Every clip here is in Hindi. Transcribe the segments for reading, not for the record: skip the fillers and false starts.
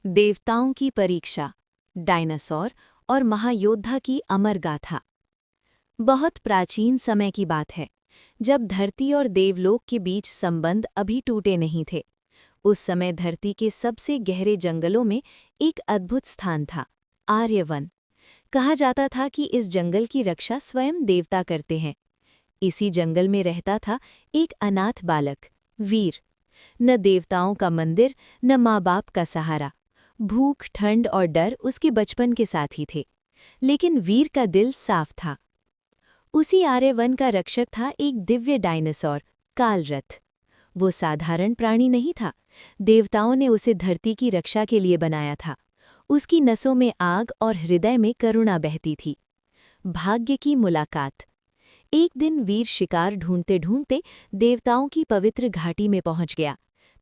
देवताओं की परीक्षा, डायनासोर और महायोद्धा की अमर गाथा। बहुत प्राचीन समय की बात है, जब धरती और देवलोक के बीच संबंध अभी टूटे नहीं थे। उस समय धरती के सबसे गहरे जंगलों में एक अद्भुत स्थान था, आर्यवन। कहा जाता था कि इस जंगल की रक्षा स्वयं देवता करते हैं। इसी जंगल में रहता था एक अनाथ बालक, वीर। न देवताओं का मंदिर, न माँ बाप का सहारा। भूख, ठंड और डर उसके बचपन के साथ ही थे, लेकिन वीर का दिल साफ था। उसी आर्यवन का रक्षक था एक दिव्य डायनासोर, कालरथ। वो साधारण प्राणी नहीं था, देवताओं ने उसे धरती की रक्षा के लिए बनाया था। उसकी नसों में आग और हृदय में करुणा बहती थी। भाग्य की मुलाकात। एक दिन वीर शिकार ढूंढते ढूंढते देवताओं की पवित्र घाटी में पहुंच गया।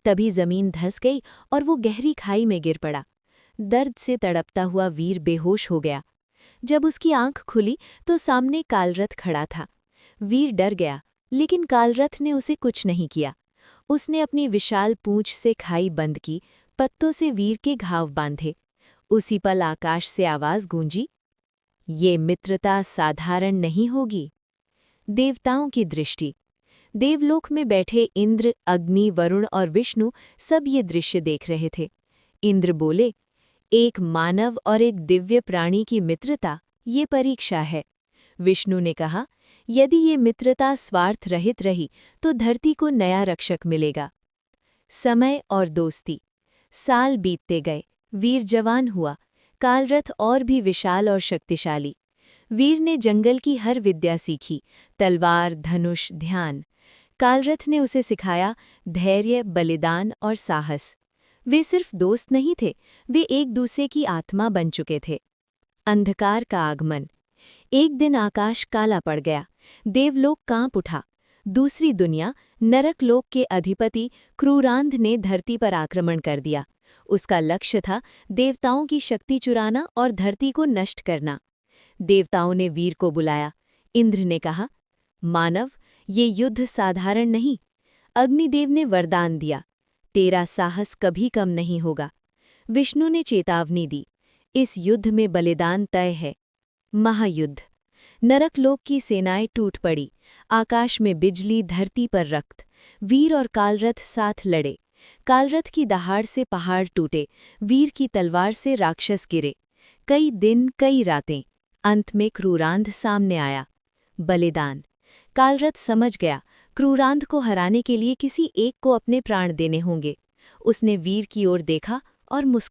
तभी जमीन धंस गई और वो गहरी खाई में गिर पड़ा। दर्द से तड़पता हुआ वीर बेहोश हो गया। जब उसकी आंख खुली तो सामने कालरथ खड़ा था। वीर डर गया, लेकिन कालरथ ने उसे कुछ नहीं किया। उसने अपनी विशाल पूंछ से खाई बंद की, पत्तों से वीर के घाव बांधे। उसी पल आकाश से आवाज गूंजी, ये मित्रता साधारण नहीं होगी। देवताओं की दृष्टि। देवलोक में बैठे इंद्र, अग्नि, वरुण और विष्णु सब ये दृश्य देख रहे थे। इंद्र बोले, एक मानव और एक दिव्य प्राणी की मित्रता, ये परीक्षा है। विष्णु ने कहा, यदि ये मित्रता स्वार्थ रहित रही तो धरती को नया रक्षक मिलेगा। समय और दोस्ती। साल बीतते गए, वीर जवान हुआ, कालरथ और भी विशाल और शक्तिशाली। वीर ने जंगल की हर विद्या सीखी, तलवार, धनुष, ध्यान। कालरथ ने उसे सिखाया धैर्य, बलिदान और साहस। वे सिर्फ दोस्त नहीं थे, वे एक दूसरे की आत्मा बन चुके थे। अंधकार का आगमन। एक दिन आकाश काला पड़ गया, देवलोक कांप उठा। दूसरी दुनिया, नरकलोक के अधिपति क्रूरांध ने धरती पर आक्रमण कर दिया। उसका लक्ष्य था देवताओं की शक्ति चुराना और धरती को नष्ट करना। देवताओं ने वीर को बुलाया। इंद्र ने कहा, मानव, ये युद्ध साधारण नहीं। अग्निदेव ने वरदान दिया, तेरा साहस कभी कम नहीं होगा। विष्णु ने चेतावनी दी, इस युद्ध में बलिदान तय है। महायुद्ध। नरकलोक की सेनाएं टूट पड़ी, आकाश में बिजली, धरती पर रक्त। वीर और कालरथ साथ लड़े। कालरथ की दहाड़ से पहाड़ टूटे, वीर की तलवार से राक्षस गिरे। कई दिन, कई रातें। अंत में क्रूरांध सामने आया। बलिदान। कालरथ समझ गया, क्रूरांध को हराने के लिए किसी एक को अपने प्राण देने होंगे। उसने वीर की ओर देखा और मुस्कुराया।